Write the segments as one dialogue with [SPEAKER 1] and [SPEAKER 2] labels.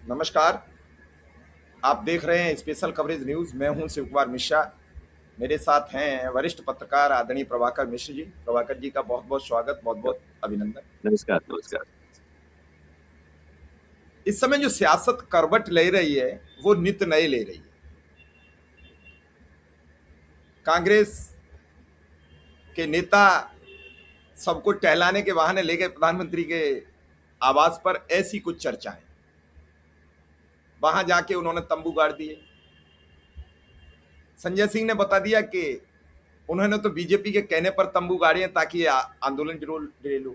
[SPEAKER 1] नमस्कार। आप देख रहे हैं स्पेशल कवरेज न्यूज़। मैं हूं शिव कुमार मिश्रा। मेरे साथ हैं वरिष्ठ पत्रकार आदरणीय प्रभाकर मिश्र जी। प्रभाकर जी का बहुत बहुत स्वागत, बहुत बहुत अभिनंदन।
[SPEAKER 2] नमस्कार। नमस्कार।
[SPEAKER 1] इस समय जो सियासत करवट ले रही है वो नित नए ले रही है। कांग्रेस के नेता सबको टहलाने के बहाने ले गए प्रधानमंत्री के आवास पर, ऐसी कुछ चर्चाएं। वहां जाके उन्होंने तंबू गाड़ दिए। संजय सिंह ने बता दिया कि उन्होंने तो बीजेपी के कहने पर तंबू गाड़े हैं ताकि आंदोलन डिरेल।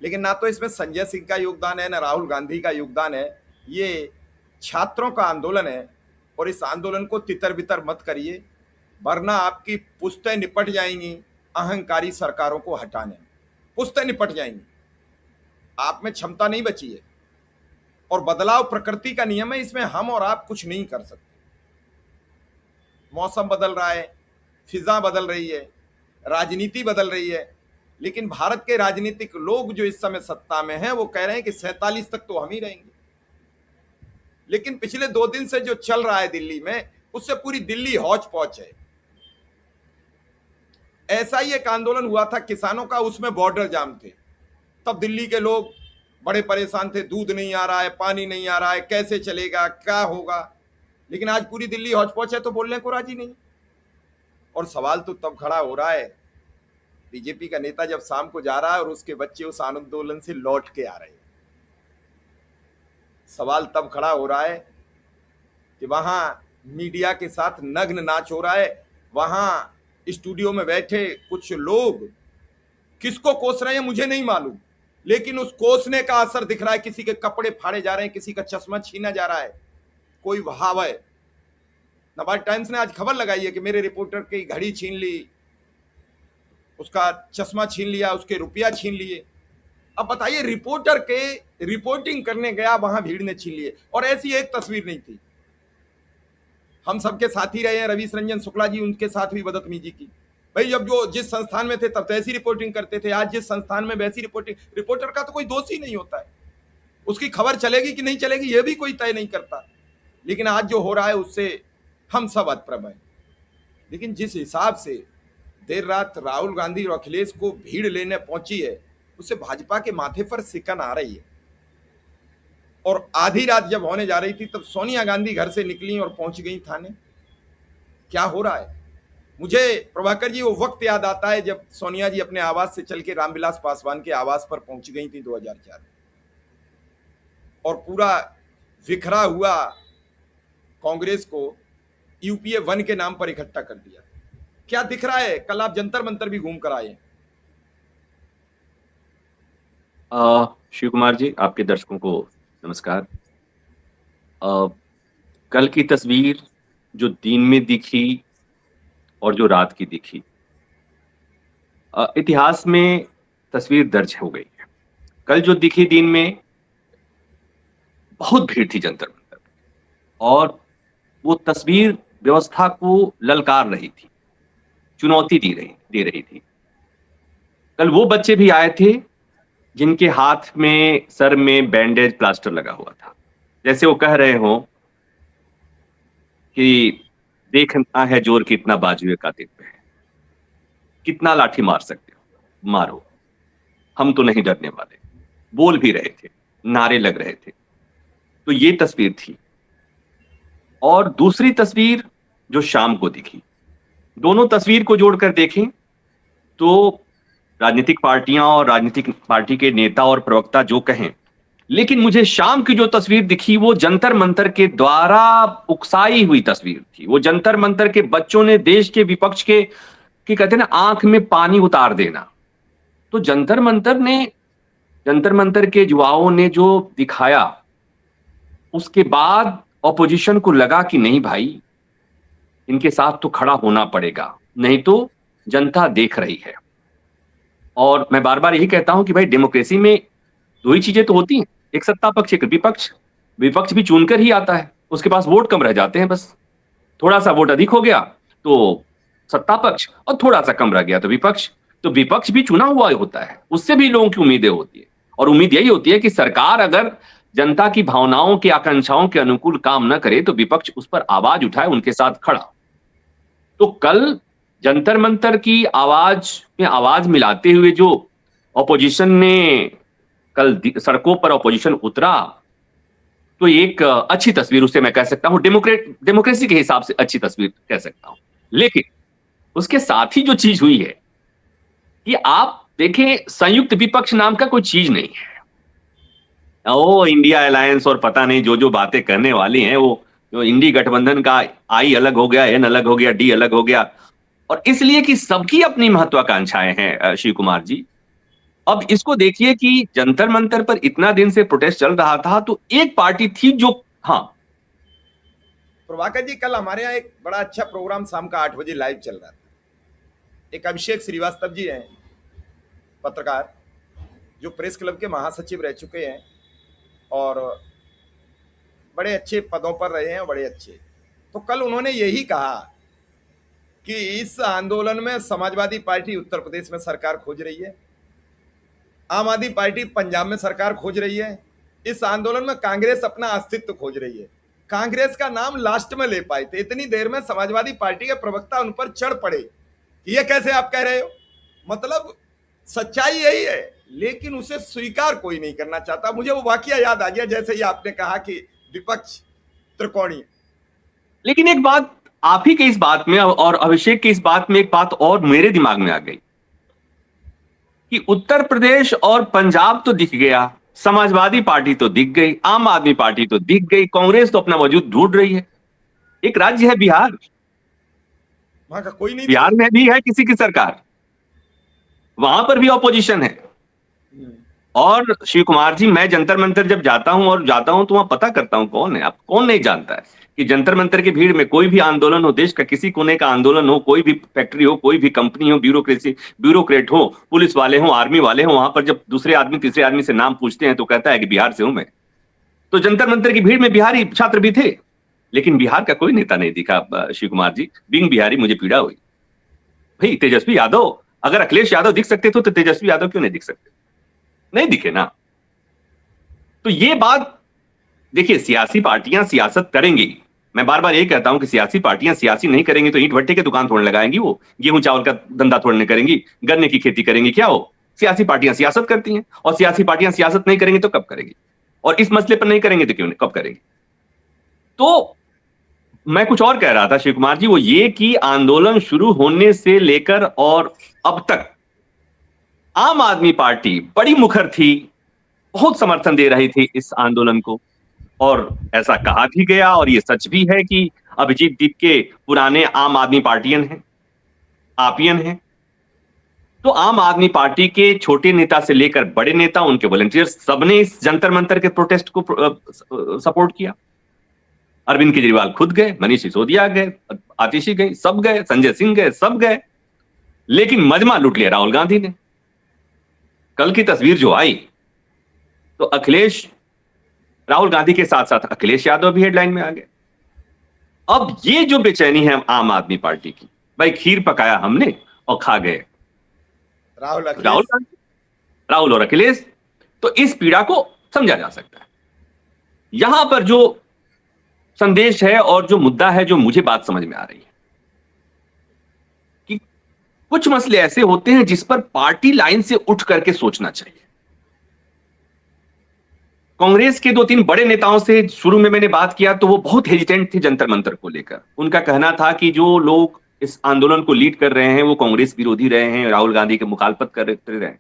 [SPEAKER 1] लेकिन ना तो इसमें संजय सिंह का योगदान है, ना राहुल गांधी का योगदान है। ये छात्रों का आंदोलन है और इस आंदोलन को तितर बितर मत करिए, वरना आपकी पुश्तें निपट जाएंगी अहंकारी सरकारों को हटाने। पुश्तें निपट जाएंगी, आप में क्षमता नहीं बची है। और बदलाव प्रकृति का नियम है, इसमें हम और आप कुछ नहीं कर सकते। मौसम बदल रहा है, फिजा बदल रही है, राजनीति बदल रही है, लेकिन भारत के राजनीतिक लोग जो इस समय सत्ता में हैं वो कह रहे हैं कि 47 तक तो हम ही रहेंगे। लेकिन पिछले 2 दिन से जो चल रहा है दिल्ली में, उससे पूरी दिल्ली हौच पौच है। ऐसा ही एक आंदोलन हुआ था किसानों का, उसमें बॉर्डर जाम थे। तब दिल्ली के लोग बड़े परेशान थे, दूध नहीं आ रहा है, पानी नहीं आ रहा है, कैसे चलेगा, क्या होगा। लेकिन आज पूरी दिल्ली हौच पौच है तो बोलने को राजी नहीं। और सवाल तो तब खड़ा हो रहा है, बीजेपी का नेता जब शाम को जा रहा है और उसके बच्चे उस आंदोलन से लौट के आ रहे हैं। सवाल तब खड़ा हो रहा है कि वहां मीडिया के साथ नग्न नाच हो रहा है। वहां स्टूडियो में बैठे कुछ लोग किसको कोस रहे हैं मुझे नहीं मालूम, लेकिन उस कोसने का असर दिख रहा है। किसी के कपड़े फाड़े जा रहे हैं, किसी का चश्मा छीना जा रहा है, कोई बहाव है। नवाज टाइम्स ने आज खबर लगाई है कि मेरे रिपोर्टर की घड़ी छीन ली, उसका चश्मा छीन लिया, उसके रुपया छीन लिए। अब बताइए, रिपोर्टर के रिपोर्टिंग करने गया, वहां भीड़ ने छीन लिए। और ऐसी एक तस्वीर नहीं थी, हम सबके साथी रहे हैं, रवीश रंजन शुक्ला जी, उनके साथ भी बदतमीजी की। भाई जब जो जिस संस्थान में थे तब तो ऐसी रिपोर्टिंग करते थे, आज जिस संस्थान में वैसी रिपोर्टिंग। रिपोर्टर का तो कोई दोष ही नहीं होता है, उसकी खबर चलेगी कि नहीं चलेगी यह भी कोई तय नहीं करता। लेकिन आज जो हो रहा है उससे हम सब अतप्रभ हैं। लेकिन जिस हिसाब से देर रात राहुल गांधी और अखिलेश को भीड़ लेने पहुंची है, उससे भाजपा के माथे पर सिकन आ रही है। और आधी रात जब होने जा रही थी तब सोनिया गांधी घर से निकली और पहुंच गई थाने। क्या हो रहा है? मुझे प्रभाकर जी वो वक्त याद आता है जब सोनिया जी अपने आवास से चल के रामविलास पासवान के आवास पर पहुंच गई थी 2004 में, और पूरा बिखरा हुआ कांग्रेस को यूपीए 1 के नाम पर इकट्ठा कर दिया। क्या दिख रहा है? कल आप जंतर मंतर भी घूम कर आए।
[SPEAKER 2] शिव कुमार जी, आपके दर्शकों को नमस्कार। कल की तस्वीर जो दिन में दिखी और जो रात की दिखी, इतिहास में तस्वीर दर्ज हो गई है। कल जो दिखी दिन में, बहुत भीड़ थी जंतर मंतर, और वो तस्वीर व्यवस्था को ललकार रही थी, चुनौती दे रही थी। कल वो बच्चे भी आए थे जिनके हाथ में, सर में बैंडेज, प्लास्टर लगा हुआ था, जैसे वो कह रहे हो कि देखना है जोर कितना बाजुए कातिल पे है, कितना लाठी मार सकते हो मारो, हम तो नहीं डरने वाले। बोल भी रहे थे, नारे लग रहे थे। तो ये तस्वीर थी। और दूसरी तस्वीर जो शाम को दिखी, दोनों तस्वीर को जोड़कर देखें तो राजनीतिक पार्टियां और राजनीतिक पार्टी के नेता और प्रवक्ता जो कहें, लेकिन मुझे शाम की जो तस्वीर दिखी वो जंतर मंतर के द्वारा उकसाई हुई तस्वीर थी। वो जंतर मंतर के बच्चों ने देश के विपक्ष के कहते हैं ना, आंख में पानी उतार देना। तो जंतर मंतर के युवाओं ने जो दिखाया, उसके बाद ऑपोजिशन को लगा कि नहीं भाई, इनके साथ तो खड़ा होना पड़ेगा, नहीं तो जनता देख रही है। और मैं बार बार यही कहता हूं कि भाई, डेमोक्रेसी में दो ही चीजें तो होती हैं, एक सत्ता पक्ष, एक विपक्ष। विपक्ष भी चुनकर ही आता है, उसके पास वोट कम रह जाते हैं, बस थोड़ा सा वोट अधिक हो गया तो सत्ता पक्ष, और थोड़ा सा कम रह गया तो विपक्ष। तो विपक्ष भी चुना हुआ होता है, उससे भी लोगों की उम्मीदें होती है, और उम्मीद यही होती है कि सरकार अगर जनता की भावनाओं की आकांक्षाओं के अनुकूल काम न करे तो विपक्ष उस पर आवाज उठाए, उनके साथ खड़ा। तो कल जंतर मंतर की आवाज में आवाज मिलाते हुए जो ऑपोजिशन ने कल सड़कों पर ऑपोजिशन उतरा, तो एक अच्छी तस्वीर उसे मैं कह सकता हूं, डेमोक्रेसी के हिसाब से अच्छी तस्वीर कह सकता हूं। लेकिन उसके साथ ही जो चीज हुई है कि आप देखें, संयुक्त विपक्ष नाम का कोई चीज नहीं है। ओ इंडिया अलायंस और पता नहीं जो जो बातें करने वाली हैं, वो जो इंडी गठबंधन का आई अलग हो गया, एन अलग हो गया, डी अलग हो गया, और इसलिए कि सबकी अपनी महत्वाकांक्षाएं हैं। शिव कुमार जी, अब इसको देखिए कि जंतर मंतर पर इतना दिन से प्रोटेस्ट चल रहा था, तो एक पार्टी थी जो, हाँ
[SPEAKER 1] प्रभाकर जी, कल हमारे यहाँ एक बड़ा अच्छा प्रोग्राम शाम का 8 बजे लाइव चल रहा था। एक अभिषेक श्रीवास्तव जी हैं, पत्रकार, जो प्रेस क्लब के महासचिव रह चुके हैं और बड़े अच्छे पदों पर रहे हैं, बड़े अच्छे। तो कल उन्होंने यही कहा कि इस आंदोलन में समाजवादी पार्टी उत्तर प्रदेश में सरकार खोज रही है, आम आदमी पार्टी पंजाब में सरकार खोज रही है, इस आंदोलन में कांग्रेस अपना अस्तित्व खोज रही है। कांग्रेस का नाम लास्ट में ले पाए थे, इतनी देर में समाजवादी पार्टी के प्रवक्ता उन पर चढ़ पड़े कि ये कैसे आप कह रहे हो। मतलब सच्चाई यही है, लेकिन उसे स्वीकार कोई नहीं करना चाहता। मुझे वो वाकया याद आ गया जैसे ही आपने कहा कि विपक्ष त्रिकोणीय।
[SPEAKER 2] लेकिन एक बात आप ही के इस बात में और अभिषेक के इस बात में एक बात और मेरे दिमाग में आ गई कि उत्तर प्रदेश और पंजाब तो दिख गया, समाजवादी पार्टी तो दिख गई, आम आदमी पार्टी तो दिख गई, कांग्रेस तो अपना वजूद ढूंढ रही है। एक राज्य है बिहार,
[SPEAKER 1] वहां का कोई नहीं।
[SPEAKER 2] बिहार में भी है किसी की सरकार, वहां पर भी ऑपोजिशन है। और शिव कुमार जी, मैं जंतर मंतर जब जाता हूं तो वहां पता करता हूं कौन है। आप कौन नहीं जानता है कि जंतर मंतर की भीड़ में कोई भी आंदोलन हो, देश का किसी कोने का आंदोलन हो, कोई भी फैक्ट्री हो, कोई भी कंपनी हो, ब्यूरोक्रेट हो, पुलिस वाले हो, आर्मी वाले हो, वहां पर जब दूसरे आदमी तीसरे आदमी से नाम पूछते हैं तो कहता है कि बिहार से हूं मैं। तो जंतर मंतर की भीड़ में बिहारी छात्र भी थे, लेकिन बिहार का कोई नेता नहीं दिखा। शिव कुमार जी, बिंग बिहारी मुझे पीड़ा हुई। भाई तेजस्वी यादव, अगर अखिलेश यादव दिख सकते थे तो तेजस्वी यादव क्यों नहीं दिख सकते? नहीं दिखे ना। तो ये बात देखिए, सियासी पार्टियां सियासत करेंगी। मैं बार बार ये कहता हूं कि सियासी पार्टियां सियासी नहीं करेंगी तो ईंट भट्टे की दुकान थोड़ने लगाएंगी, वो गेहूं चावल का धंधा थोड़ने करेंगी, गन्ने की खेती करेंगी। क्या हो, सियासी पार्टियां सियासत करती हैं, और सियासी पार्टियां सियासत नहीं करेंगी तो कब करेंगी? और इस मसले पर नहीं करेंगे तो क्यों, कब करेंगी? तो मैं कुछ और कह रहा था शिव कुमार जी, वो ये कि आंदोलन शुरू होने से लेकर और अब तक आम आदमी पार्टी बड़ी मुखर थी, बहुत समर्थन दे रही थी इस आंदोलन को, और ऐसा कहा भी गया, और ये सच भी है कि अभिजीत दीप के पुराने आम आदमी पार्टियन हैं, आपियन हैं। तो आम आदमी पार्टी के छोटे नेता से लेकर बड़े नेता, उनके वॉलंटियर्स, सबने इस जंतर मंतर के प्रोटेस्ट को सपोर्ट किया। अरविंद केजरीवाल खुद गए, मनीष सिसोदिया गए, आतिशी गई, सब गए, संजय सिंह गए, सब गए, लेकिन मजमा लूट लिया राहुल गांधी ने। कल की तस्वीर जो आई तो अखिलेश, राहुल गांधी के साथ साथ अखिलेश यादव भी हेडलाइन में आ गए। अब ये जो बेचैनी है आम आदमी पार्टी की, भाई खीर पकाया हमने और खा गए राहुल और अखिलेश, तो इस पीड़ा को समझा जा सकता है। यहां पर जो संदेश है और जो मुद्दा है, जो मुझे बात समझ में आ रही है कि कुछ मसले ऐसे होते हैं जिस पर पार्टी लाइन से उठ करके सोचना चाहिए। कांग्रेस के 2-3 बड़े नेताओं से शुरू में मैंने बात किया तो वो बहुत हेजिटेंट थे जंतर मंतर को लेकर। उनका कहना था कि जो लोग इस आंदोलन को लीड कर रहे हैं वो कांग्रेस विरोधी रहे हैं, राहुल गांधी के मुखालफत कर रहे हैं।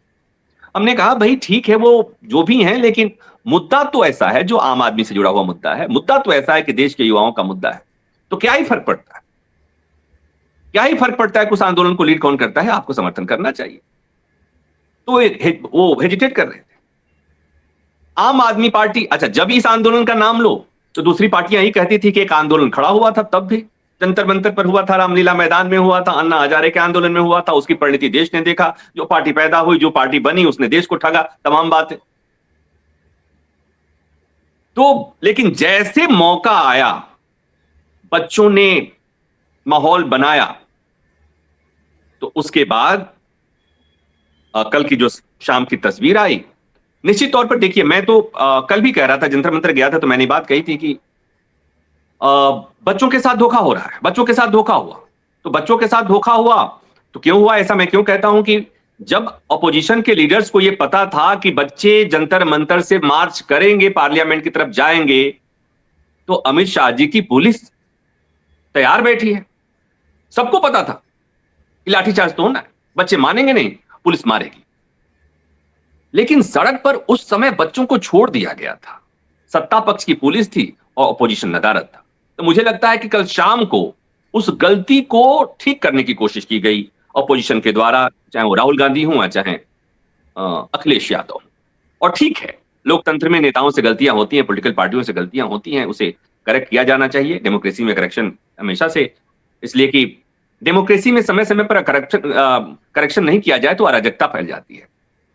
[SPEAKER 2] हमने कहा भाई ठीक है, वो जो भी हैं, लेकिन मुद्दा तो ऐसा है जो आम आदमी से जुड़ा हुआ मुद्दा है, मुद्दा तो ऐसा है कि देश के युवाओं का मुद्दा है। तो क्या ही फर्क पड़ता है, क्या ही फर्क पड़ता है कि उस आंदोलन को लीड कौन करता है, आपको समर्थन करना चाहिए। तो वो हेजिटेट कर रहे थे। आम आदमी पार्टी, अच्छा जब इस आंदोलन का नाम लो तो दूसरी पार्टियां यही कहती थी कि एक आंदोलन खड़ा हुआ था, तब भी जंतर मंतर पर हुआ था, रामलीला मैदान में हुआ था, अन्ना हजारे के आंदोलन में हुआ था, उसकी परिणति देश ने देखा, जो पार्टी पैदा हुई, जो पार्टी बनी, उसने देश को ठगा, तमाम बातें। तो लेकिन जैसे मौका आया, बच्चों ने माहौल बनाया, तो उसके बाद कल की जो शाम की तस्वीर आई, निश्चित तौर पर देखिए, मैं तो कल भी कह रहा था, जंतर मंतर गया था तो मैंने बात कही थी कि बच्चों के साथ धोखा हो रहा है, बच्चों के साथ धोखा हुआ। तो बच्चों के साथ धोखा हुआ तो क्यों हुआ, ऐसा मैं क्यों कहता हूं कि जब अपोजिशन के लीडर्स को यह पता था कि बच्चे जंतर मंतर से मार्च करेंगे, पार्लियामेंट की तरफ जाएंगे, तो अमित शाह जी की पुलिस तैयार बैठी है। सबको पता था कि लाठीचार्ज तो होना है, बच्चे मानेंगे नहीं, पुलिस मारेगी। लेकिन सड़क पर उस समय बच्चों को छोड़ दिया गया था, सत्ता पक्ष की पुलिस थी और अपोजिशन नदारद था। तो मुझे लगता है कि कल शाम को उस गलती को ठीक करने की कोशिश की गई अपोजिशन के द्वारा, चाहे वो राहुल गांधी हो या चाहे अखिलेश यादव। और ठीक है, लोकतंत्र में नेताओं से गलतियां होती हैं, पॉलिटिकल पार्टियों से गलतियां होती हैं, उसे करेक्ट किया जाना चाहिए। डेमोक्रेसी में करेक्शन हमेशा से, इसलिए कि डेमोक्रेसी में समय समय पर करेक्शन नहीं किया जाए तो अराजकता फैल जाती है,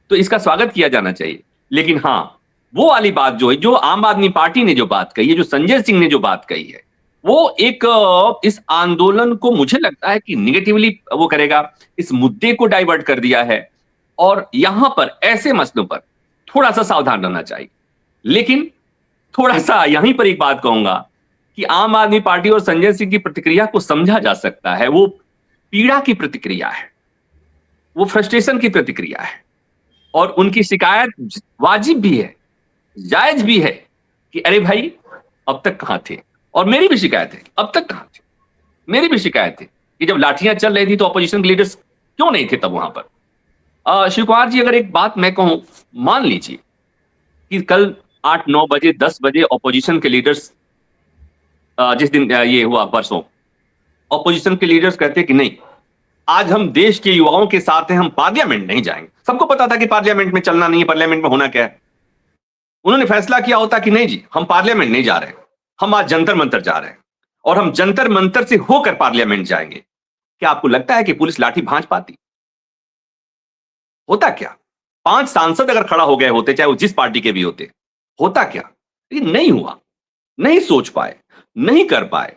[SPEAKER 2] तो इसका स्वागत किया जाना चाहिए। लेकिन हाँ, वो वाली बात जो है, जो आम आदमी पार्टी ने जो बात कही है, जो संजय सिंह ने जो बात कही है, वो एक इस आंदोलन को मुझे लगता है कि निगेटिवली वो करेगा, इस मुद्दे को डाइवर्ट कर दिया है। और यहां पर ऐसे मसलों पर थोड़ा सा सावधान रहना चाहिए। लेकिन थोड़ा सा यहीं पर एक बात कहूंगा कि आम आदमी पार्टी और संजय सिंह की प्रतिक्रिया को समझा जा सकता है। वो पीड़ा की प्रतिक्रिया है, वो फ्रस्ट्रेशन की प्रतिक्रिया है, और उनकी शिकायत वाजिब भी है, जायज भी है कि अरे भाई अब तक कहां थे। और मेरी भी शिकायत है, अब तक कहां थे, मेरी भी शिकायत है कि जब लाठियां चल रही थी तो अपोजिशन के लीडर्स क्यों नहीं थे तब वहां पर। शिव कुमार जी, अगर एक बात मैं कहूं, मान लीजिए कि कल 8-9 बजे 10 बजे अपोजिशन के लीडर्स, जिस दिन ये हुआ परसों, अपोजिशन के लीडर्स कहते कि नहीं, आज हम देश के युवाओं के साथ हैं, हम पार्लियामेंट नहीं जाएंगे। सबको पता था कि पार्लियामेंट में चलना नहीं है, पार्लियामेंट में होना क्या है। उन्होंने फैसला किया होता कि नहीं जी, हम पार्लियामेंट नहीं जा रहे, हम आज जंतर मंतर जा रहे हैं और हम जंतर मंतर से होकर पार्लियामेंट जाएंगे। क्या आपको लगता है कि पुलिस लाठी भांज पाती? होता क्या? 5 सांसद अगर खड़ा हो गए होते, चाहे वो जिस पार्टी के भी होते, होता क्या? लेकिन नहीं हुआ, नहीं सोच पाए, नहीं कर पाए।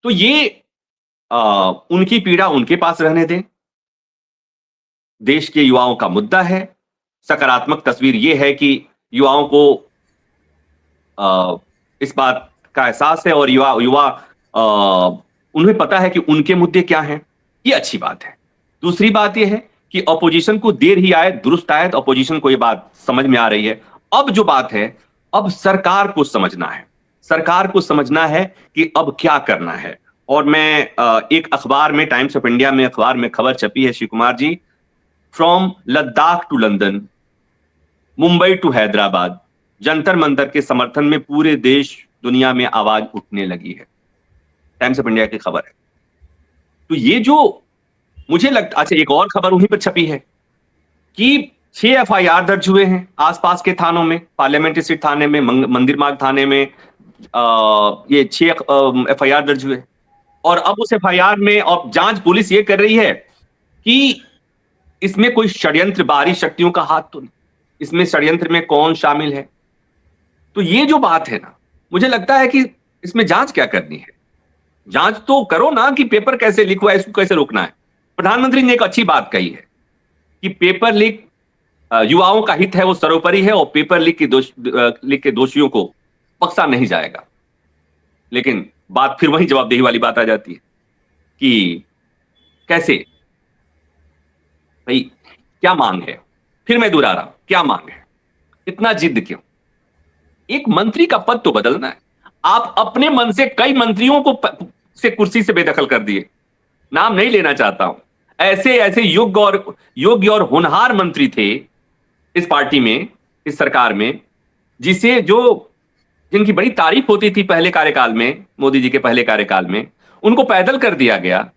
[SPEAKER 2] तो ये उनकी पीड़ा उनके पास रहने दें। देश के युवाओं का मुद्दा है। सकारात्मक तस्वीर यह है कि युवाओं को इस बात का एहसास है और युवा उन्हें पता है कि उनके मुद्दे क्या हैं। ये अच्छी बात है। दूसरी बात यह है कि अपोजिशन को देर ही आए दुरुस्त आए, तो अपोजिशन को यह बात समझ में आ रही है। अब जो बात है, अब सरकार को समझना है, सरकार को समझना है कि अब क्या करना है। और मैं एक अखबार में, टाइम्स ऑफ इंडिया में अखबार में खबर छपी है Shiv Kumar ji, from Ladakh to London, Mumbai to Hyderabad, Jantar Mantar के समर्थन में पूरे देश दुनिया में आवाज उठने लगी है। टाइम्स ऑफ इंडिया की खबर है। तो ये जो मुझे लगता, अच्छा एक और खबर उन्हीं पर छपी है कि 6 एफआईआर दर्ज हुए हैं आसपास के थानों में, पार्लियामेंट्री स्ट्रीट थाने में, मंदिर मार्ग थाने में, ये 6 एफआईआर दर्ज हुए। और अब उस एफआईआर में अब जांच पुलिस ये कर रही है कि इसमें कोई षड्यंत्र, बाहरी शक्तियों का हाथ तो नहीं, इसमें षड्यंत्र में कौन शामिल है। तो ये जो बात है ना, मुझे लगता है कि इसमें जांच क्या करनी है, जांच तो करो ना कि पेपर कैसे लीक हुआ, इसको कैसे रोकना है। प्रधानमंत्री ने एक अच्छी बात कही है कि पेपर लीक, युवाओं का हित है वो सर्वोपरि है और पेपर लीक के दोषियों को बख्शा नहीं जाएगा। लेकिन बात फिर वही जवाबदेही वाली बात आ जाती है कि कैसे, भाई क्या मांग है। फिर मैं दोहरा रहा हूं, क्या मांग है, इतना जिद क्यों? एक मंत्री का पद तो बदलना है। आप अपने मन से कई मंत्रियों को से कुर्सी से बेदखल कर दिए, नाम नहीं लेना चाहता हूं। ऐसे ऐसे योग्य और होनहार मंत्री थे इस पार्टी में, इस सरकार में, जिनकी बड़ी तारीफ होती थी पहले कार्यकाल में, मोदी जी के पहले कार्यकाल में, उनको पैदल कर दिया गया,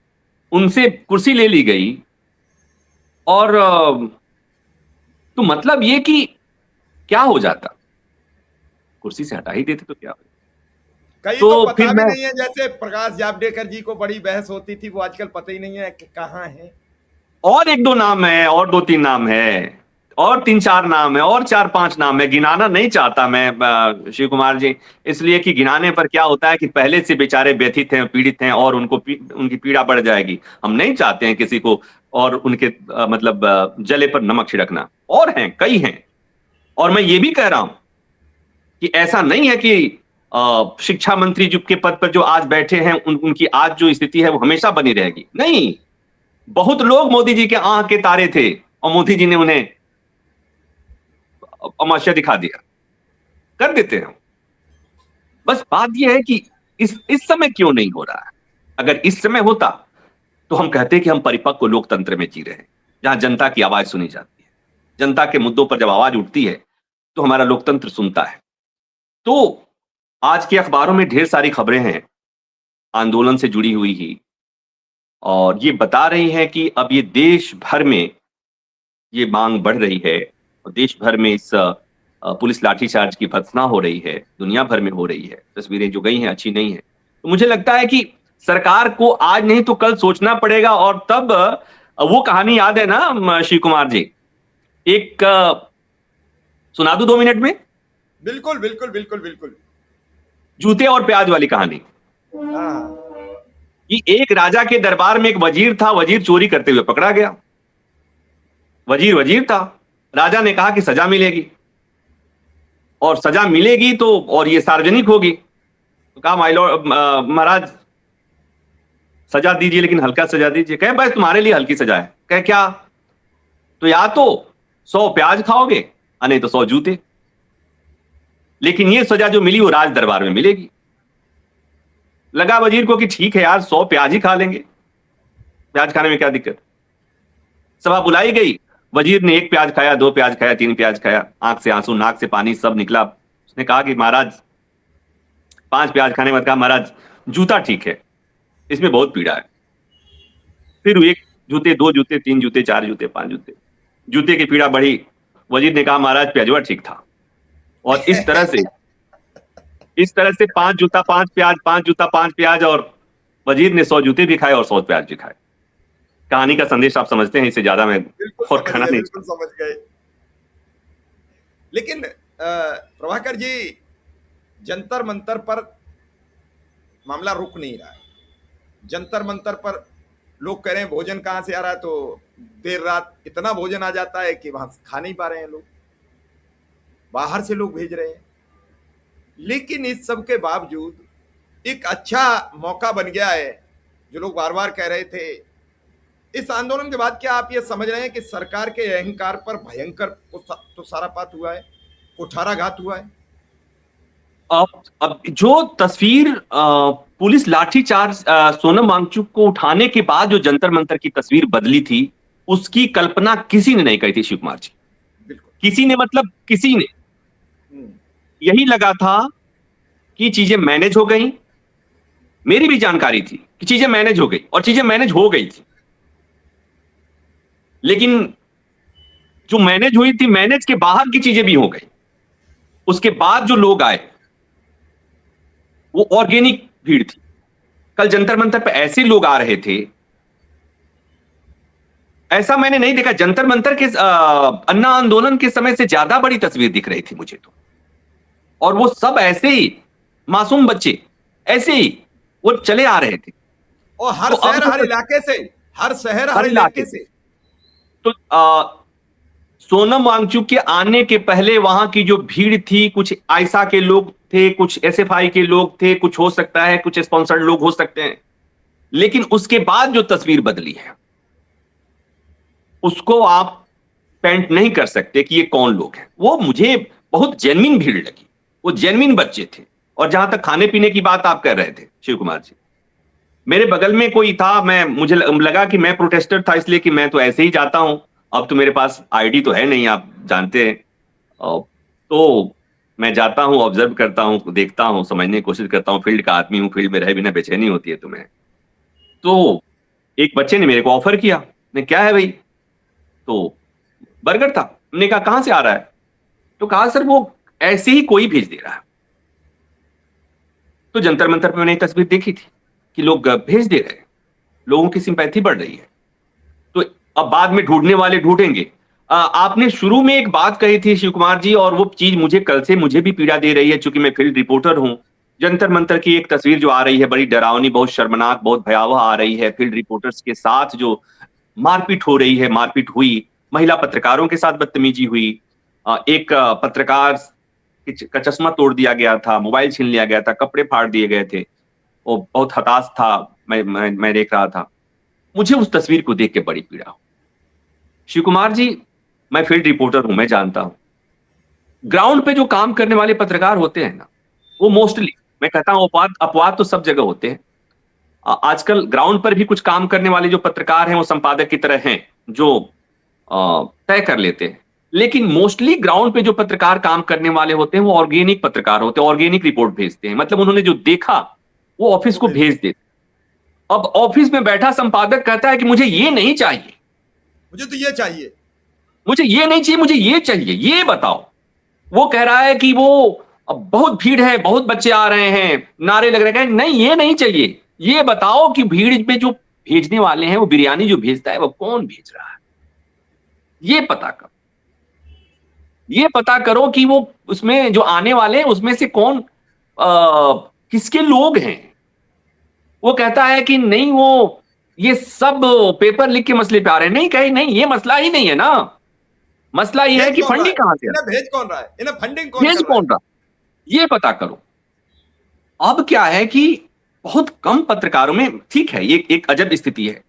[SPEAKER 2] उनसे कुर्सी ले ली गई। और तो मतलब ये कि क्या हो जाता, कुर्सी से हटा ही देते तो क्या हो।
[SPEAKER 1] कई तो पता भी नहीं है, जैसे प्रकाश जावड़ेकर जी को बड़ी बहस होती थी, वो आजकल पता ही नहीं है कि कहां है।
[SPEAKER 2] और 1-2 नाम है, और 2-3 नाम है, और 3-4 नाम है, और 4-5 नाम है, गिनाना नहीं चाहता मैं शिव कुमार जी, इसलिए कि गिनाने पर क्या होता है कि पहले से बेचारे व्यथित हैं, पीड़ित हैं और उनकी पीड़ा बढ़ जाएगी। हम नहीं चाहते हैं किसी को और उनके मतलब जले पर नमक छिड़कना। और हैं, कई हैं, और मैं ये भी कह रहा हूं कि ऐसा नहीं है कि शिक्षा मंत्री जो के पद पर जो आज बैठे हैं उनकी आज जो स्थिति है वो हमेशा बनी रहेगी। नहीं, बहुत लोग मोदी जी के आंख के तारे थे और मोदी जी ने उन्हें तमाशा दिखा दिया। कर देते हैं। बस बात यह है कि इस समय क्यों नहीं हो रहा है। अगर इस समय होता तो हम कहते कि हम परिपक्व लोकतंत्र में जी रहे हैं, जहां जनता की आवाज सुनी जाती है। जनता के मुद्दों पर जब आवाज उठती है तो हमारा लोकतंत्र सुनता है। तो आज के अखबारों में ढेर सारी खबरें हैं आंदोलन से जुड़ी हुई ही, और ये बता रही हैं कि अब ये देश भर में ये मांग बढ़ रही है और देश भर में इस पुलिस लाठीचार्ज की भर्त्सना हो रही है, दुनिया भर में हो रही है। तस्वीरें जो गई हैं अच्छी नहीं है। तो मुझे लगता है कि सरकार को आज नहीं तो कल सोचना पड़ेगा। और तब वो कहानी याद है ना शिव कुमार जी, एक सुना दूं 2 मिनट में?
[SPEAKER 1] बिल्कुल बिल्कुल बिल्कुल बिल्कुल।
[SPEAKER 2] जूते और प्याज वाली कहानी।
[SPEAKER 1] हाँ।
[SPEAKER 2] कि एक राजा के दरबार में एक वजीर था, वजीर चोरी करते हुए पकड़ा गया। वजीर था। राजा ने कहा कि सजा मिलेगी, और सजा मिलेगी तो और ये सार्वजनिक होगी। तो कहा माय लॉर्ड, महाराज सजा दीजिए लेकिन हल्का सजा दीजिए। कहे बस तुम्हारे लिए हल्की सजा है। कहे क्या? तो या तो 100 प्याज खाओगे या नहीं तो 100 जूते, लेकिन ये सजा जो मिली वो राज दरबार में मिलेगी। लगा वजीर को कि ठीक है यार, 100 प्याज ही खा लेंगे, प्याज खाने में क्या दिक्कत। सभा बुलाई गई। वजीर ने 1 प्याज खाया, 2 प्याज खाया, 3 प्याज खाया, आंख से आंसू नाक से पानी सब निकला। उसने कहा कि महाराज 5 प्याज खाने के बाद कहा महाराज जूता ठीक है, इसमें बहुत पीड़ा है। फिर 1 जूते, 2 जूते, 3 जूते, 4 जूते, 5 जूते, जूते की पीड़ा बढ़ी। वजीर ने कहा महाराज प्याजवा ठीक था। और इस तरह से 5 जूता 5 प्याज, 5 जूता 5 प्याज, और वजीर ने 100 जूते भी खाए और 100 प्याज भी खाए। कहानी का संदेश आप समझते हैं, इससे ज्यादा मैं और खाना नहीं।
[SPEAKER 1] बिल्कुल समझ गए। लेकिन प्रभाकर जी, जंतर मंतर पर मामला रुक नहीं रहा है। जंतर मंतर पर लोग कह रहे हैं भोजन कहां से आ रहा है, तो देर रात इतना भोजन आ जाता है कि वहां खा नहीं पा रहे हैं लोग, बाहर से लोग भेज रहे हैं। लेकिन इस सब के बावजूद एक अच्छा मौका बन गया है, जो लोग बार बार कह रहे थे। इस आंदोलन के बाद क्या आप ये समझ रहे हैं कि सरकार के अहंकार पर भयंकर तो सारापात हुआ है, कुठाराघात हुआ है?
[SPEAKER 2] अब जो तस्वीर पुलिस लाठीचार्ज सोनम वांगचुक को उठाने के बाद जो जंतर मंतर की तस्वीर बदली थी, उसकी कल्पना किसी ने नहीं करी थी शिव कुमार जी। किसी ने, मतलब किसी ने। यही लगा था कि चीजें मैनेज हो गई। मेरी भी जानकारी थी कि चीजें मैनेज हो गई, और चीजें मैनेज हो गई थी। लेकिन जो मैनेज हुई थी, मैनेज के बाहर की चीजें भी हो गई। उसके बाद जो लोग आए वो ऑर्गेनिक भीड़ थी। कल जंतर मंतर पर ऐसे लोग आ रहे थे, ऐसा मैंने नहीं देखा। जंतर मंतर के अन्ना आंदोलन के समय से ज्यादा बड़ी तस्वीर दिख रही थी मुझे तो। और वो सब ऐसे ही मासूम बच्चे, ऐसे ही वो चले आ रहे थे।
[SPEAKER 1] और हर शहर हर इलाके से, हर शहर हर इलाके से।
[SPEAKER 2] तो सोनम वांगचुक के आने के पहले वहां की जो भीड़ थी, कुछ आयशा के लोग थे, कुछ एसएफआई के लोग थे, कुछ हो सकता है कुछ स्पॉन्सर्ड लोग हो सकते हैं। लेकिन उसके बाद जो तस्वीर बदली है, उसको आप पेंट नहीं कर सकते कि ये कौन लोग हैं। वो मुझे बहुत जेन्युइन भीड़ लगी, वो जेन्युइन बच्चे थे। और जहां तक खाने पीने की बात आप कर रहे थे शिव कुमार जी, मेरे बगल में कोई था, मुझे लगा कि मैं प्रोटेस्टर था, इसलिए कि मैं तो ऐसे ही जाता हूं। अब तो मेरे पास आईडी तो है नहीं, आप जानते हैं। तो मैं जाता हूं, ऑब्जर्व करता हूं, देखता हूं, समझने की कोशिश करता हूं। फील्ड का आदमी हूं, फील्ड में रहे बिना बेचैनी होती है तुम्हें। तो एक बच्चे ने मेरे को ऑफर किया। ने क्या है भाई? तो बर्गर था। हमने कहा कहां से आ रहा है? तो कहा सर वो ऐसे ही कोई भेज दे रहा है। तो जंतर मंतर पे मैंने एक तस्वीर देखी थी कि लोग भेज दे रहे हैं, लोगों की सिंपैथी बढ़ रही है। तो अब बाद में ढूंढने वाले ढूंढेंगे। आपने शुरू में एक बात कही थी शिव कुमार जी, और वो चीज मुझे कल से मुझे भी पीड़ा दे रही है, क्योंकि मैं फील्ड रिपोर्टर हूं। जंतर मंतर की एक तस्वीर जो आ रही है, बड़ी डरावनी, बहुत शर्मनाक, बहुत भयावह आ रही है। फील्ड रिपोर्टर्स के साथ जो मारपीट हो रही है, मारपीट हुई, महिला पत्रकारों के साथ बदतमीजी हुई, एक पत्रकार का चश्मा तोड़ दिया गया था, मोबाइल छीन लिया गया था, कपड़े फाड़ दिए गए थे। वो बहुत हताश था, मैं देख रहा था। मुझे उस तस्वीर को देख के बड़ी पीड़ा हुई। शिव कुमार जी, मैं फील्ड रिपोर्टर हूं, मैं जानता हूं ग्राउंड पे जो काम करने वाले पत्रकार होते हैं ना, वो मोस्टली, मैं कहता हूं अपवाद अपवाद तो सब जगह होते हैं। आजकल ग्राउंड पर भी कुछ काम करने वाले जो पत्रकार हैं वो संपादक की तरह हैं, जो तय कर लेते हैं। लेकिन मोस्टली ग्राउंड पे जो पत्रकार काम करने वाले होते हैं वो ऑर्गेनिक पत्रकार होते हैं, ऑर्गेनिक रिपोर्ट भेजते हैं। मतलब उन्होंने जो देखा वो ऑफिस को भेज देते। अब ऑफिस में बैठा संपादक कहता है कि मुझे ये नहीं चाहिए,
[SPEAKER 1] मुझे तो ये चाहिए,
[SPEAKER 2] मुझे ये नहीं चाहिए, मुझे ये चाहिए, ये बताओ। वो कह रहा है कि वो अब बहुत भीड़ है, बहुत बच्चे आ रहे हैं, नारे लग रहे हैं। नहीं, ये नहीं चाहिए, ये बताओ कि भीड़ में जो भेजने वाले हैं, वो बिरयानी जो भेजता है वो कौन भेज रहा है, ये पता करो। ये पता करो कि वो उसमें जो आने वाले हैं उसमें से कौन किसके लोग हैं। वो कहता है कि नहीं, वो ये सब पेपर लिख के मसले पे आ रहे हैं। नहीं, कहे नहीं, ये मसला ही नहीं है ना। मसला ये है कि फंडिंग कहां से,
[SPEAKER 1] इन्हें भेज कौन रहा है, इन्हें फंडिंग कौन
[SPEAKER 2] भेज
[SPEAKER 1] कर रहा है,
[SPEAKER 2] कौन रहा, ये पता करो। अब क्या है कि बहुत कम पत्रकारों में, ठीक है, ये एक अजब स्थिति है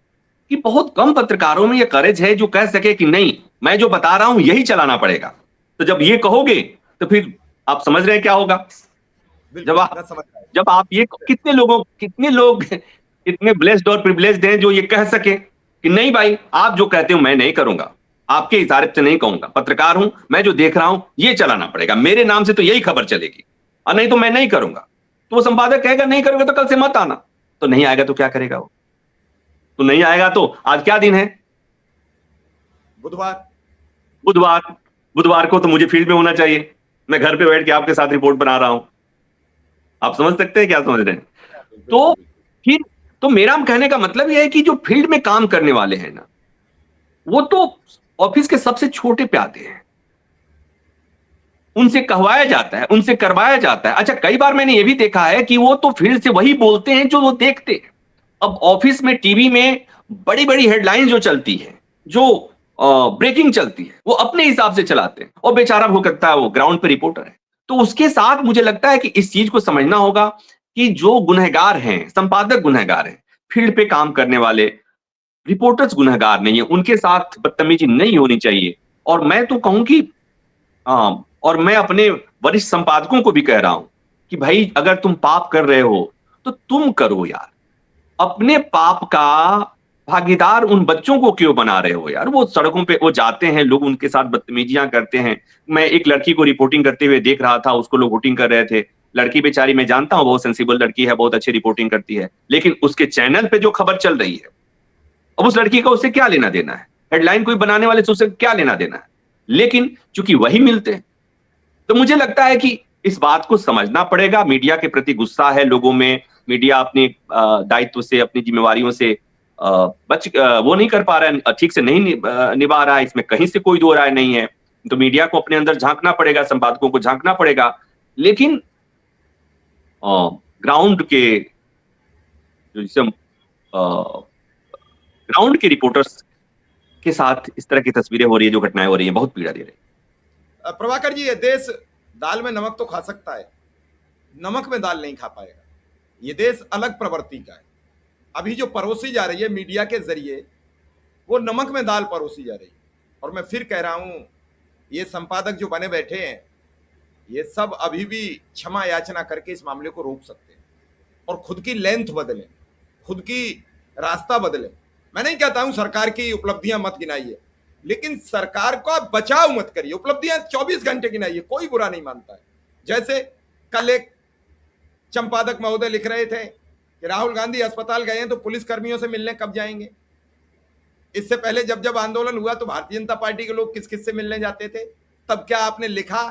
[SPEAKER 2] कि बहुत कम पत्रकारों में ये करेज है जो कह सके कि नहीं, मैं जो बता रहा हूं यही चलाना पड़ेगा। तो जब ये कहोगे तो फिर आप समझ रहे हैं क्या होगा। जब आप ये, कितने लोग इतने ब्लेस्ड और प्रिविलेज्ड हैं जो ये कह सके कि नहीं भाई, आप जो कहते हो मैं नहीं करूंगा, आपके इशारे से नहीं कहूंगा, पत्रकार हूं मैं, जो देख रहा हूं ये चलाना पड़ेगा, मेरे नाम से तो यही खबर चलेगी, और नहीं तो मैं नहीं करूंगा। तो वो संपादक कहेगा नहीं करोगे तो कल से मत आना। तो नहीं आएगा तो क्या करेगा वो, तो नहीं आएगा तो आज क्या दिन है,
[SPEAKER 1] बुधवार।
[SPEAKER 2] बुधवार। बुधवार को तो मुझे फील्ड में होना चाहिए, मैं घर पे बैठ के आपके साथ रिपोर्ट बना रहा हूं। आप समझ सकते हैं क्या समझ रहे हैं। तो फिर तो मेरा कहने का मतलब यह है कि जो फील्ड में काम करने वाले हैं ना, वो तो ऑफिस के सबसे छोटे प्यादे हैं, उनसे कहवाया जाता है, उनसे करवाया जाता है। अच्छा, कई बार मैंने ये भी देखा है कि वो तो फील्ड से वही बोलते हैं जो वो देखते हैं। अब ऑफिस में टीवी में बड़ी बड़ी हेडलाइन जो चलती है, जो ब्रेकिंग चलती है, वो अपने हिसाब से चलाते हैं, और बेचारा भुगतता है, वो ग्राउंड पे रिपोर्टर है। तो उसके साथ मुझे लगता है कि इस चीज को समझना होगा कि जो गुनहगार हैं, संपादक गुनहगार हैं, फील्ड पे काम करने वाले रिपोर्टर्स गुनहगार नहीं है, उनके साथ बदतमीजी नहीं होनी चाहिए। और मैं तो कहूं कि और मैं अपने वरिष्ठ संपादकों को भी कह रहा हूं कि भाई, अगर तुम पाप कर रहे हो तो तुम करो यार, अपने पाप का भागीदार उन बच्चों को क्यों बना रहे हो यार। वो सड़कों पे वो जाते हैं, लोग उनके साथ बदतमीजियां करते हैं। मैं एक लड़की को रिपोर्टिंग करते हुए देख रहा था, उसको लोग वोटिंग कर रहे थे। लड़की बेचारी, मैं जानता हूं बहुत सेंसिबल लड़की है, बहुत अच्छी रिपोर्टिंग करती है, लेकिन उसके चैनल पे जो खबर चल रही है, अब उस लड़की का उससे क्या लेना देना है, हेडलाइन कोई बनाने वाले से उससे क्या लेना देना है। लेकिन चूंकि वही मिलते हैं, तो मुझे लगता है कि इस बात को समझना पड़ेगा। मीडिया के प्रति गुस्सा है लोगों में, मीडिया अपने दायित्व से, अपनी जिम्मेवारियों से वो नहीं कर पा रहा है, ठीक से नहीं निभा रहा है, इसमें कहीं से कोई दो राय नहीं है। तो मीडिया को अपने अंदर झांकना पड़ेगा, संपादकों को झांकना पड़ेगा। लेकिन ग्राउंड के जो ग्राउंड के रिपोर्टर्स के साथ इस तरह की तस्वीरें हो रही है, जो घटनाएं हो रही है, बहुत पीड़ा दे रही है।
[SPEAKER 1] प्रभाकर जी, ये देश दाल में नमक तो खा सकता है, नमक में दाल नहीं खा पाएगा। ये देश अलग प्रवृत्ति का है। अभी जो परोसी जा रही है मीडिया के जरिए, वो नमक में दाल परोसी जा रही है। और मैं फिर कह रहा हूं, ये संपादक जो बने बैठे हैं, ये सब अभी भी क्षमा याचना करके इस मामले को रोक सकते हैं और खुद की लेंथ बदलें, खुद की रास्ता बदलें। मैं नहीं कहता हूं सरकार की उपलब्धियां मत गिनाइए, लेकिन सरकार को आप बचाव मत करिए। उपलब्धियां 24 घंटे गिनाइए, कोई बुरा नहीं मानता है। जैसे कल एक संपादक महोदय लिख रहे थे कि राहुल गांधी अस्पताल गए हैं तो पुलिस कर्मियों से मिलने कब जाएंगे। इससे पहले जब जब आंदोलन हुआ तो भारतीय जनता पार्टी के लोग किस किस से मिलने जाते थे, तब क्या आपने लिखा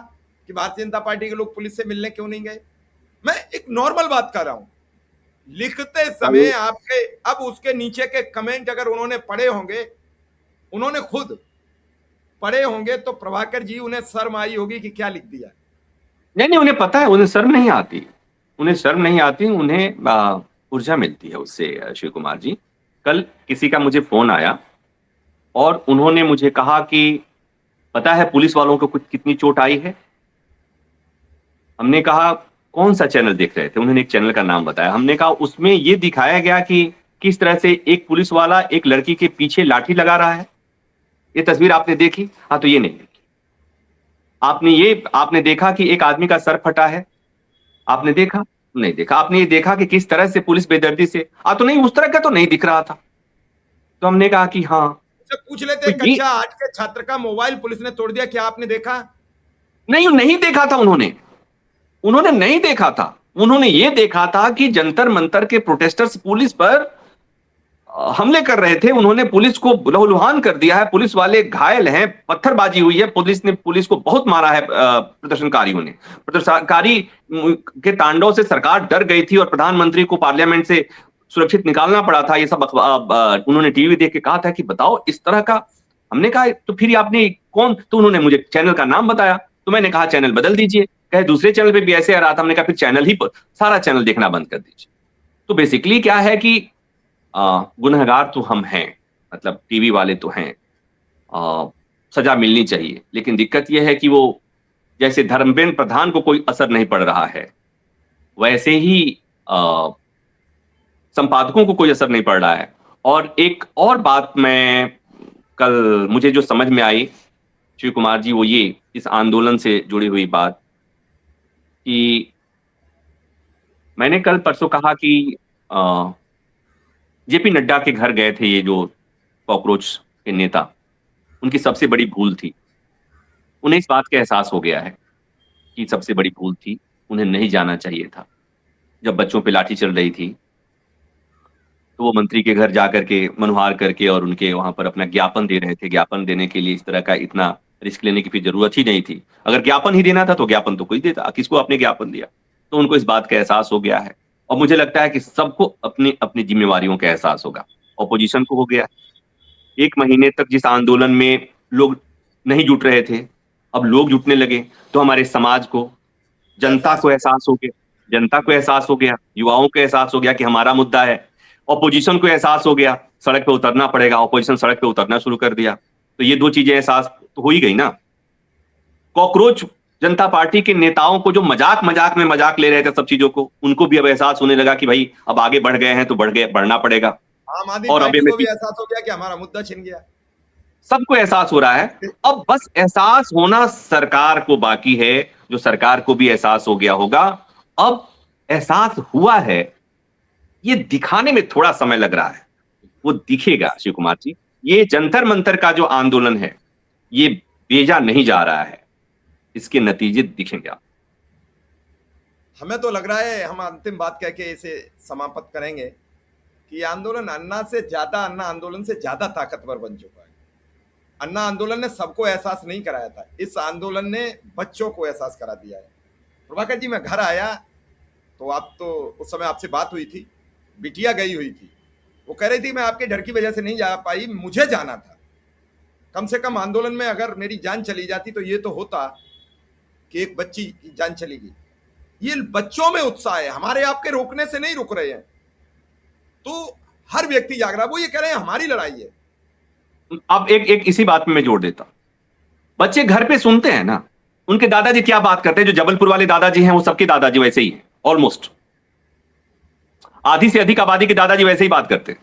[SPEAKER 1] कि भारतीय जनता पार्टी के लोग पुलिस से मिलने क्यों नहीं गए। मैं एक नॉर्मल बात कर रहा हूं। लिखते समय आपके, अब उसके नीचे के कमेंट अगर उन्होंने पढ़े होंगे, उन्होंने खुद पढ़े होंगे, तो प्रभाकर जी उन्हें शर्म आई होगी कि क्या लिख दिया।
[SPEAKER 2] नहीं, उन्हें पता है, उन्हें शर्म नहीं आती, उन्हें शर्म नहीं आती, उन्हें ऊर्जा मिलती है उससे। शिव कुमार जी, कल किसी का मुझे फोन आया और उन्होंने मुझे कहा कि पता है पुलिस वालों को कुछ कितनी चोट आई है? हमने कहा कौन सा चैनल देख रहे थे? उन्होंने एक चैनल का नाम बताया। हमने कहा उसमें ये दिखाया गया कि किस तरह से एक पुलिस वाला एक लड़की के पीछे लाठी लगा रहा है। ये तस्वीर आपने देखी? हाँ, तो ये नहीं देखी। आपने देखा कि एक आदमी का सर फटा है? आपने देखा? नहीं देखा। आपने ये देखा कि किस तरह से पुलिस बेदर्दी से तो नहीं, उस तरह का तो नहीं दिख रहा था। तो हमने कहा कि हाँ,
[SPEAKER 1] अच्छा, पूछ लेते
[SPEAKER 2] तो
[SPEAKER 1] हैं, कक्षा 8 के छात्र का मोबाइल पुलिस ने तोड़ दिया, क्या आपने देखा?
[SPEAKER 2] नहीं देखा था उन्होंने नहीं देखा था। उन्होंने ये देखा था कि जंतर मंतर के प्रोटेस्टर्स पुलिस पर हमले कर रहे थे। उन्होंने पुलिस को लहूलुहान कर दिया है। पुलिस वाले घायल हैं, पत्थरबाजी हुई है। पुलिस को बहुत मारा है प्रदर्शनकारियों ने। प्रदर्शनकारी के तांडव से सरकार डर गई थी और प्रधानमंत्री को पार्लियामेंट से सुरक्षित निकालना पड़ा था। ये सब उन्होंने टीवी देख के कहा था कि बताओ इस तरह का। हमने कहा तो फिर आपने कौन? तो उन्होंने मुझे चैनल का नाम बताया, तो मैंने कहा चैनल बदल दीजिए। कहे दूसरे चैनल पे भी ऐसे आ रहा था। हमने कहा फिर सारा चैनल देखना बंद कर दीजिए। तो बेसिकली क्या है कि गुनहगार तो हम हैं, मतलब टीवी वाले तो हैं। सजा मिलनी चाहिए, लेकिन दिक्कत यह है कि वो जैसे धर्मेंद्र प्रधान को कोई असर नहीं पड़ रहा है, वैसे ही संपादकों को कोई असर नहीं पड़ रहा है। और एक और बात मुझे जो समझ में आई शिव कुमार जी, वो ये इस आंदोलन से जुड़ी हुई बात कि मैंने कल परसों कहा कि जेपी नड्डा के घर गए थे ये जो कॉकरोच के नेता, उनकी सबसे बड़ी भूल थी। उन्हें इस बात का एहसास हो गया है कि सबसे बड़ी भूल थी, उन्हें नहीं जाना चाहिए था। जब बच्चों पे लाठी चल रही थी तो वो मंत्री के घर जाकर के मनुहार करके और उनके वहां पर अपना ज्ञापन दे रहे थे। ज्ञापन देने के लिए इस तरह का इतना रिस्क लेने की फिर जरूरत ही नहीं थी। अगर ज्ञापन ही देना था तो ज्ञापन तो कोई देता, किसको आपने ज्ञापन दिया? तो उनको इस बात का एहसास हो गया है और मुझे लगता है कि सबको अपनी अपनी जिम्मेवारियों का एहसास होगा। ऑपोजिशन को हो गया। 1 महीने तक जिस आंदोलन में लोग नहीं जुट रहे थे, अब लोग जुटने लगे, तो हमारे समाज को, जनता को एहसास हो गया। जनता को एहसास हो गया, युवाओं को एहसास हो गया कि हमारा मुद्दा है। ऑपोजिशन को एहसास हो गया, सड़क पे उतरना पड़ेगा। ऑपोजिशन सड़क पे उतरना शुरू कर दिया। तो ये 2 चीजें एहसास तो हो ही गई ना। कॉकरोच जनता पार्टी के नेताओं को जो मजाक में मजाक ले रहे थे सब चीजों को, उनको भी अब एहसास होने लगा कि भाई अब आगे बढ़ गए हैं तो बढ़ना पड़ेगा।
[SPEAKER 1] आम आदमी
[SPEAKER 2] और
[SPEAKER 1] पार्टी को भी एहसास हो गया कि हमारा मुद्दा छिन गया।
[SPEAKER 2] सबको एहसास हो रहा है। अब बस एहसास होना सरकार को बाकी है, जो सरकार को भी एहसास हो गया होगा। अब एहसास हुआ है, ये दिखाने में थोड़ा समय लग रहा है, वो दिखेगा शिव कुमार जी। ये जंतर मंतर का जो आंदोलन है, ये भेजा नहीं जा रहा है, इसके नतीजे दिखेंगे।
[SPEAKER 1] हमें तो लग रहा है, हम अंतिम बात कह के इसे समाप्त करेंगे, कि आंदोलन अन्ना आंदोलन से ज्यादा ताकतवर बन चुका है। अन्ना आंदोलन ने सबको एहसास नहीं कराया था, इस आंदोलन ने बच्चों को एहसास करा दिया है। प्रभाकर जी, मैं घर आया तो उस समय आपसे बात हुई थी, बिटिया गई हुई थी, वो कह रही थी मैं आपके डर की वजह से नहीं जा पाई, मुझे जाना था। कम से कम आंदोलन में अगर मेरी जान चली जाती तो ये तो होता कि एक बच्ची की जान चली गई। ये बच्चों में उत्साह है, हमारे आपके रोकने से नहीं रुक रहे हैं। तो हर व्यक्ति जाग रहा है, वो ये कह रहे हैं हमारी लड़ाई है।
[SPEAKER 2] अब एक इसी बात में मैं जोड़ देता हूं, बच्चे घर पे सुनते हैं ना, उनके दादाजी क्या बात करते हैं। जो जबलपुर वाले दादाजी हैं वो सबके दादाजी वैसे ही हैं, ऑलमोस्ट आधी से अधिक आबादी के दादाजी वैसे ही बात करते हैं,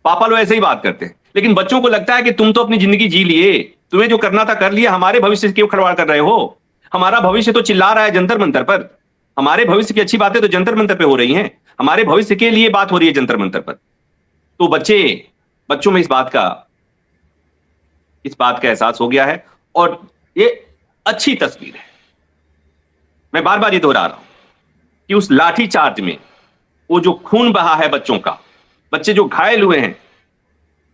[SPEAKER 2] पापा लोग ऐसे ही बात करते हैं। लेकिन बच्चों को लगता है कि तुम तो अपनी जिंदगी जी लिए, तुम्हें जो करना था कर लिया, हमारे भविष्य से क्यों खिलवाड़ कर रहे हो? हमारा भविष्य तो चिल्ला रहा है जंतर मंतर पर। हमारे भविष्य की अच्छी बातें तो जंतर मंतर पे हो रही हैं, हमारे भविष्य के लिए बात हो रही है जंतर मंतर पर। तो बच्चों में इस बात का एहसास हो गया है और ये अच्छी तस्वीर है। मैं बार बार ये दोहरा रहा हूं कि उस लाठी चार्ज में वो जो खून बहा है बच्चों का, बच्चे जो घायल हुए हैं,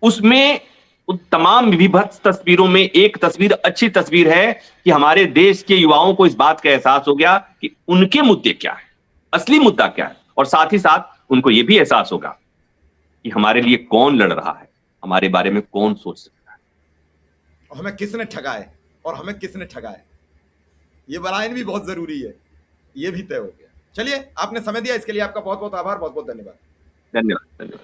[SPEAKER 2] उसमें उन तमाम विभत्स तस्वीरों में एक तस्वीर अच्छी तस्वीर है कि हमारे देश के युवाओं को इस बात का एहसास हो गया कि उनके मुद्दे क्या है, असली मुद्दा क्या है। और साथ ही साथ उनको यह भी एहसास होगा कि हमारे लिए कौन लड़ रहा है, हमारे बारे में कौन सोच सकता है,
[SPEAKER 1] और हमें किसने ठगाए और हमें किसने ठगाए। ये बयान भी बहुत जरूरी है, ये भी तय हो गया। चलिए, आपने समय दिया इसके लिए आपका बहुत बहुत आभार, बहुत बहुत धन्यवाद।
[SPEAKER 2] धन्यवाद।